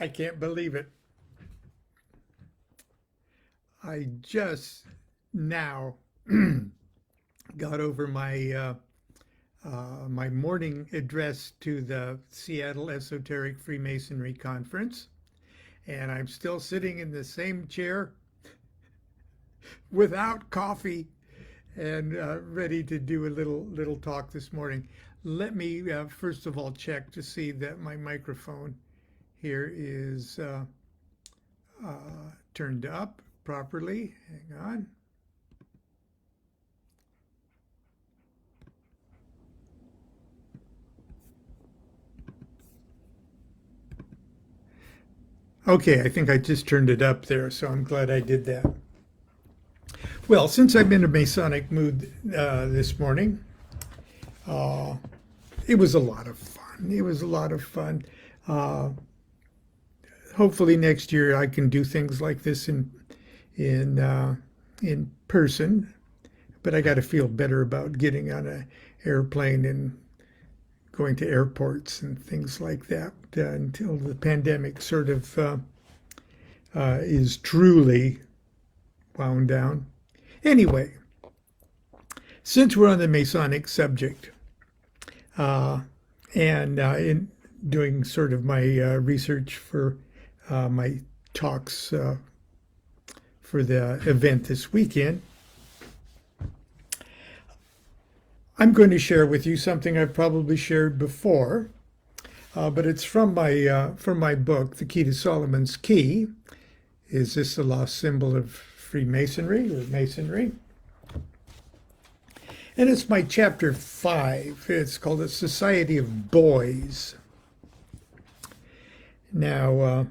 I can't believe it. I just now got over my morning address to the Seattle Esoteric Freemasonry Conference, and I'm still sitting in the same chair without coffee and ready to do a little talk this morning. Let me first of all check to see that my microphone here is turned up properly. Hang on. Okay, I think I just turned it up there, so I'm glad I did that. Well, since I'm in a Masonic mood this morning, it was a lot of fun. It was a lot of fun. Hopefully next year I can do things like this in person, but I got to feel better about getting on an airplane and going to airports and things like that until the pandemic sort of is truly wound down. Anyway, since we're on the Masonic subject, and in doing sort of my research for my talks for the event this weekend, I'm going to share with you something I've probably shared before, but it's from my book, The Key to Solomon's Key. Is this the lost symbol of Freemasonry or Masonry? And it's my chapter 5. It's called A Society of Boys. Now,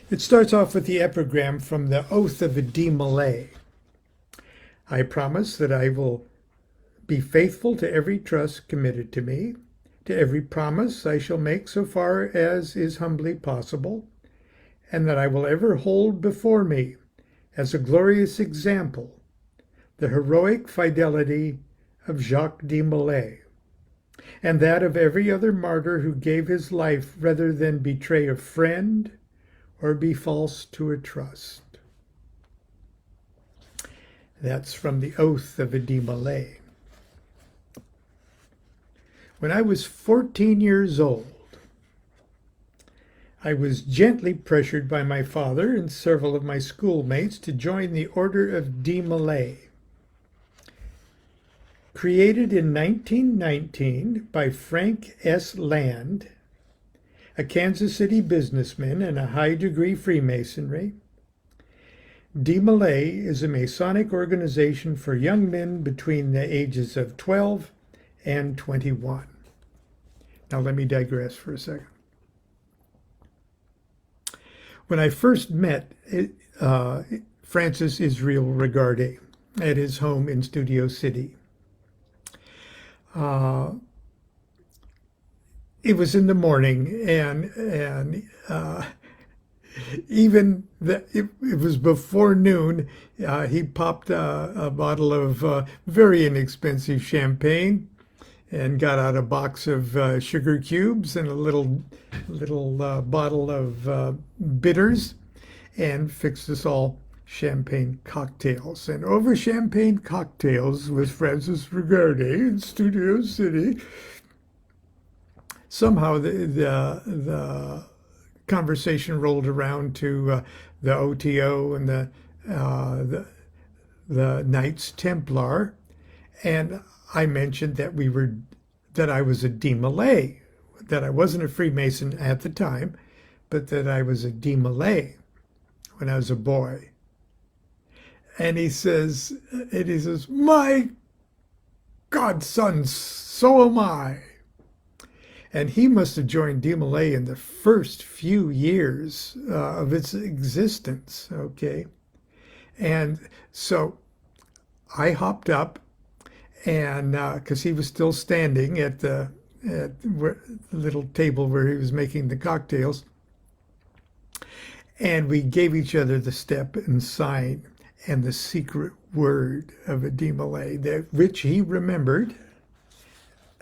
it starts off with the epigram from the Oath of DeMolay. I promise that I will be faithful to every trust committed to me, to every promise I shall make so far as is humbly possible, and that I will ever hold before me as a glorious example the heroic fidelity of Jacques DeMolay, and that of every other martyr who gave his life rather than betray a friend or be false to a trust. That's from the Oath of DeMolay. When I was 14 years old, I was gently pressured by my father and several of my schoolmates to join the Order of DeMolay. Created in 1919 by Frank S. Land, a Kansas City businessman and a high-degree Freemasonry, DeMolay is a Masonic organization for young men between the ages of 12 and 21. Now let me digress for a second. When I first met Francis Israel Regarde at his home in Studio City, it was in the morning, and even it was before noon. He popped a bottle of very inexpensive champagne and got out a box of sugar cubes and a little bottle of bitters and fixed us all champagne cocktails. And over champagne cocktails with Francis Regarde in Studio City, somehow the conversation rolled around to the OTO and the Knights Templar, and I mentioned that I was a DeMolay, that I wasn't a Freemason at the time, but that I was a DeMolay when I was a boy. And he says, my godson, so am I. And he must have joined DeMolay in the first few years of its existence, okay? And so I hopped up, and because he was still standing at the little table where he was making the cocktails, and we gave each other the step and sign and the secret word of a DeMolay, which he remembered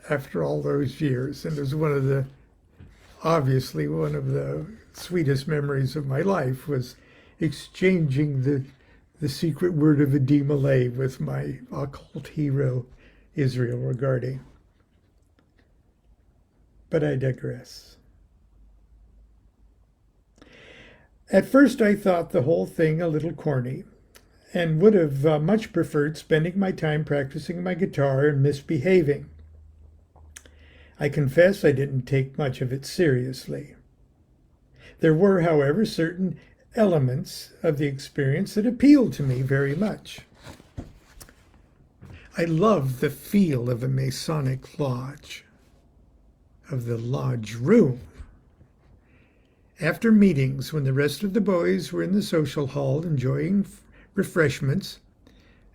after all those years. And it was one of the obviously one of the sweetest memories of my life was exchanging the secret word of a DeMolay with my occult hero, Israel Regardie. But I digress. At first I thought the whole thing a little corny, and would have much preferred spending my time practicing my guitar and misbehaving. I confess I didn't take much of it seriously. There were, however, certain elements of the experience that appealed to me very much. I loved the feel of a Masonic lodge, of the lodge room. After meetings, when the rest of the boys were in the social hall enjoying refreshments,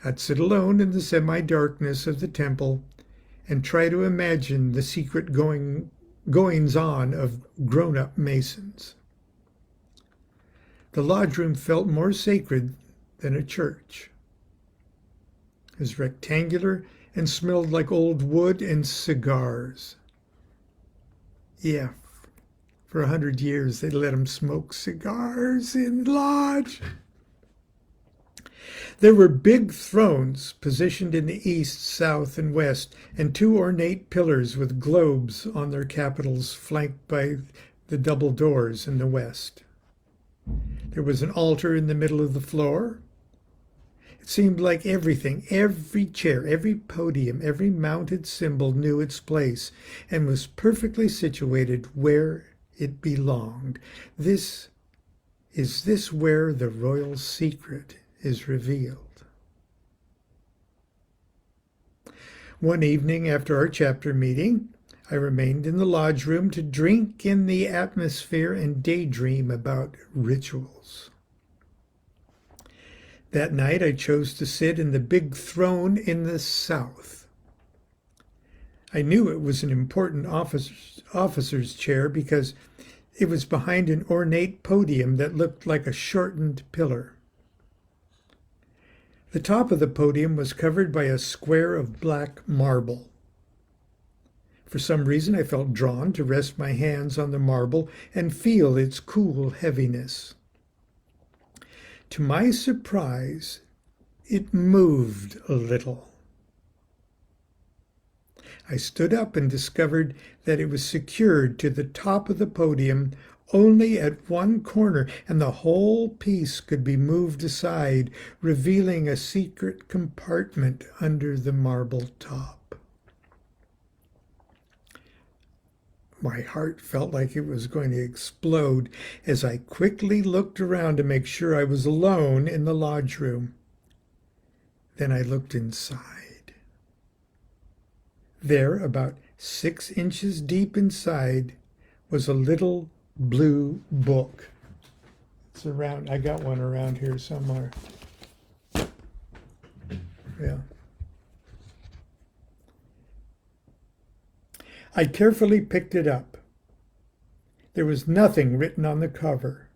I'd sit alone in the semi-darkness of the temple and try to imagine the secret goings-on of grown-up Masons. The lodge room felt more sacred than a church. It was rectangular and smelled like old wood and cigars. Yeah, for 100 years they let them smoke cigars in the lodge. There were big thrones positioned in the east, south, and west, and 2 ornate pillars with globes on their capitals flanked by the double doors in the west. There was an altar in the middle of the floor. It seemed like everything, every chair, every podium, every mounted symbol knew its place and was perfectly situated where it belonged. Is this where the royal secret is revealed? One evening after our chapter meeting, I remained in the lodge room to drink in the atmosphere and daydream about rituals. That night I chose to sit in the big throne in the south. I knew it was an important officer's chair because it was behind an ornate podium that looked like a shortened pillar. The top of the podium was covered by a square of black marble. For some reason I felt drawn to rest my hands on the marble and feel its cool heaviness. To my surprise, it moved a little. I stood up and discovered that it was secured to the top of the podium only at one corner, and the whole piece could be moved aside, revealing a secret compartment under the marble top. My heart felt like it was going to explode as I quickly looked around to make sure I was alone in the lodge room. Then I looked inside. There, about 6 inches deep inside, was a little blue book. It's around, I got one around here somewhere. Yeah. I carefully picked it up. There was nothing written on the cover.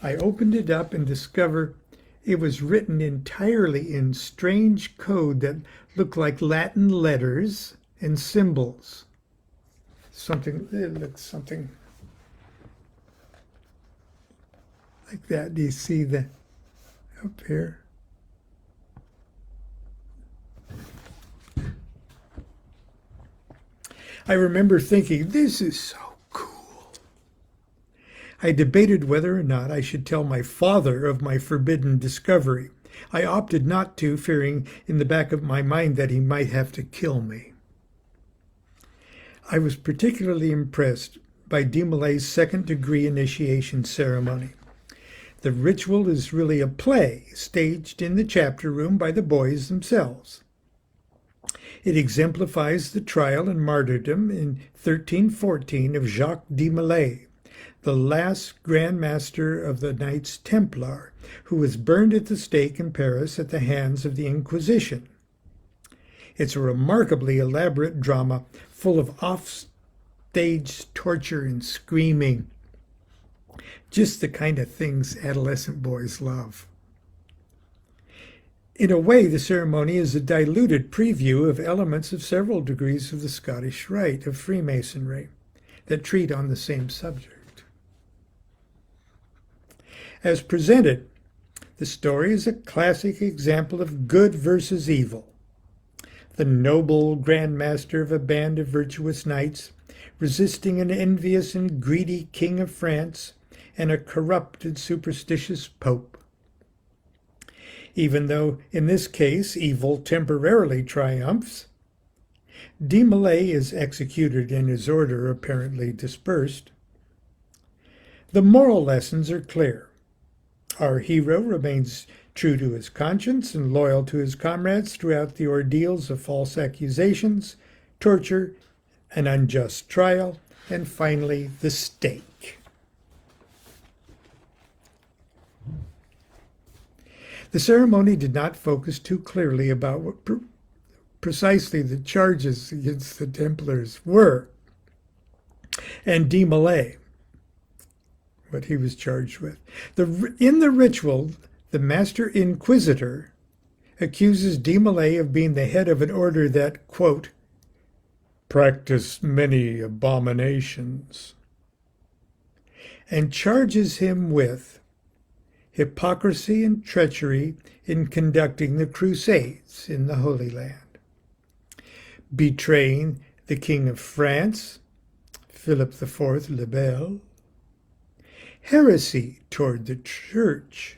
I opened it up and discovered it was written entirely in strange code that looked like Latin letters and symbols. It looks something like that. Do you see that up here? I remember thinking, this is so cool. I debated whether or not I should tell my father of my forbidden discovery. I opted not to, fearing in the back of my mind that he might have to kill me. I was particularly impressed by DeMolay's second-degree initiation ceremony. The ritual is really a play staged in the chapter room by the boys themselves. It exemplifies the trial and martyrdom in 1314 of Jacques DeMolay, the last Grand Master of the Knights Templar, who was burned at the stake in Paris at the hands of the Inquisition. It's a remarkably elaborate drama full of off-stage torture and screaming. Just the kind of things adolescent boys love. In a way, the ceremony is a diluted preview of elements of several degrees of the Scottish Rite of Freemasonry. that treat on the same subject. As presented, the story is a classic example of good versus evil. The noble Grand Master of a band of virtuous knights, resisting an envious and greedy King of France and a corrupted, superstitious Pope. Even though, in this case, evil temporarily triumphs, DeMolay is executed and his order apparently dispersed. The moral lessons are clear. Our hero remains true to his conscience and loyal to his comrades throughout the ordeals of false accusations, torture, an unjust trial, and finally the stake. The ceremony did not focus too clearly about what precisely the charges against the Templars were, and DeMolay, what he was charged with. In the ritual, the Master Inquisitor accuses DeMolay of being the head of an order that, quote, practiced many abominations, and charges him with hypocrisy and treachery in conducting the Crusades in the Holy Land, betraying the King of France, Philip IV le Bel, heresy toward the Church,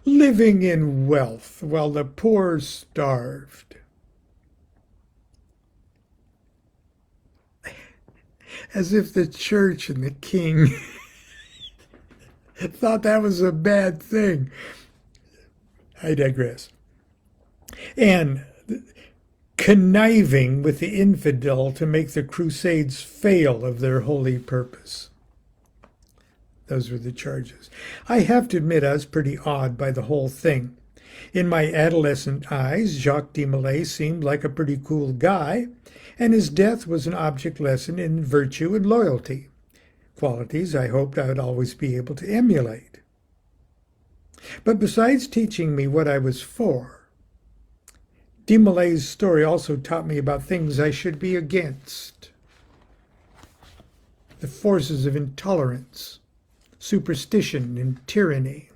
living in wealth while the poor starved, as if the Church and the King thought that was a bad thing. I digress. And conniving with the infidel to make the Crusades fail of their holy purpose. Those were the charges. I have to admit I was pretty awed by the whole thing. In my adolescent eyes, Jacques DeMolay seemed like a pretty cool guy, and his death was an object lesson in virtue and loyalty, qualities I hoped I would always be able to emulate. But besides teaching me what I was for, DeMolay's story also taught me about things I should be against. The forces of intolerance, superstition, and tyranny.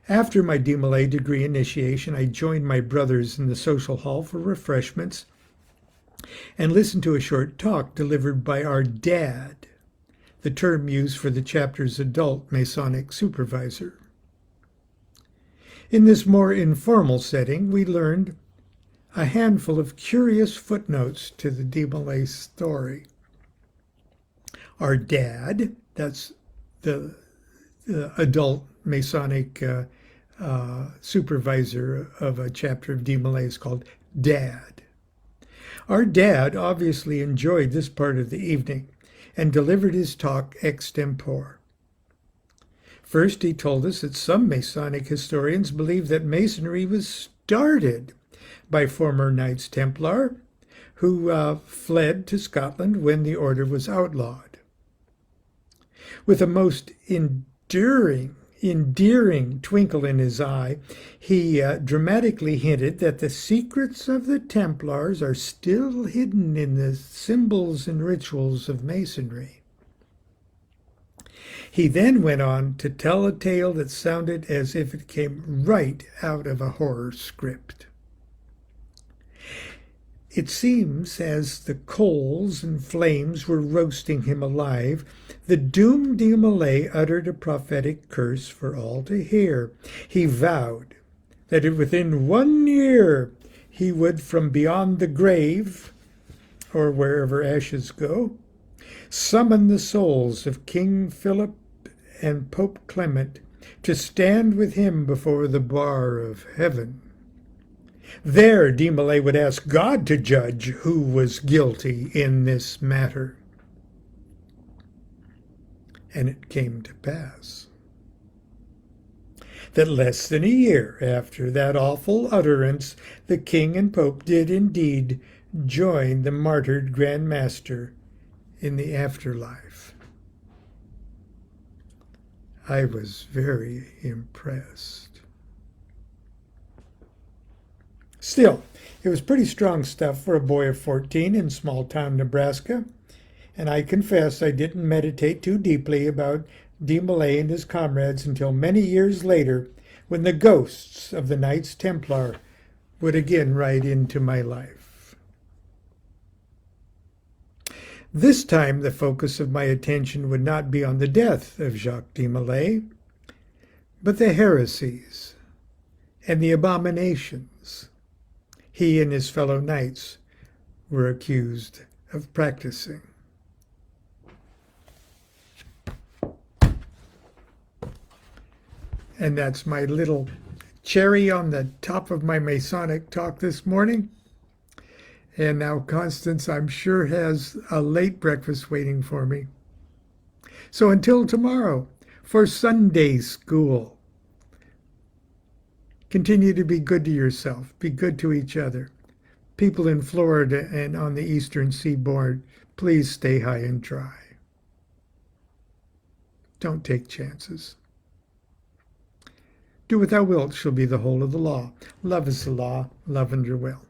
After my DeMolay degree initiation, I joined my brothers in the social hall for refreshments and listened to a short talk delivered by our dad, the term used for the chapter's adult Masonic supervisor. In this more informal setting, we learned a handful of curious footnotes to the DeMolay story. Our dad, that's the adult Masonic supervisor of a chapter of DeMolay, is called Dad. Our dad obviously enjoyed this part of the evening and delivered his talk extempore. First, he told us that some Masonic historians believe that Masonry was started by former Knights Templar who fled to Scotland when the order was outlawed. With a most endearing twinkle in his eye, he dramatically hinted that the secrets of the Templars are still hidden in the symbols and rituals of Masonry. He then went on to tell a tale that sounded as if it came right out of a horror script. It seems as the coals and flames were roasting him alive, the doomed DeMolay uttered a prophetic curse for all to hear. He vowed that if within 1 year he would, from beyond the grave, or wherever ashes go, summon the souls of King Philip and Pope Clement to stand with him before the bar of heaven. There, DeMolay would ask God to judge who was guilty in this matter. And it came to pass that less than a year after that awful utterance, the king and pope did indeed join the martyred Grand Master in the afterlife. I was very impressed. Still, It was pretty strong stuff for a boy of 14 in small-town Nebraska, and I confess I didn't meditate too deeply about DeMolay and his comrades until many years later, when the ghosts of the Knights Templar would again ride into my life. This time the focus of my attention would not be on the death of Jacques DeMolay, but the heresies and the abominations he and his fellow knights were accused of practicing. And that's my little cherry on the top of my Masonic talk this morning. And now Constance, I'm sure, has a late breakfast waiting for me. So until tomorrow, for Sunday school, continue to be good to yourself. Be good to each other. People in Florida and on the eastern seaboard, please stay high and dry. Don't take chances. Do what thou wilt shall be the whole of the law. Love is the law. Love and your will.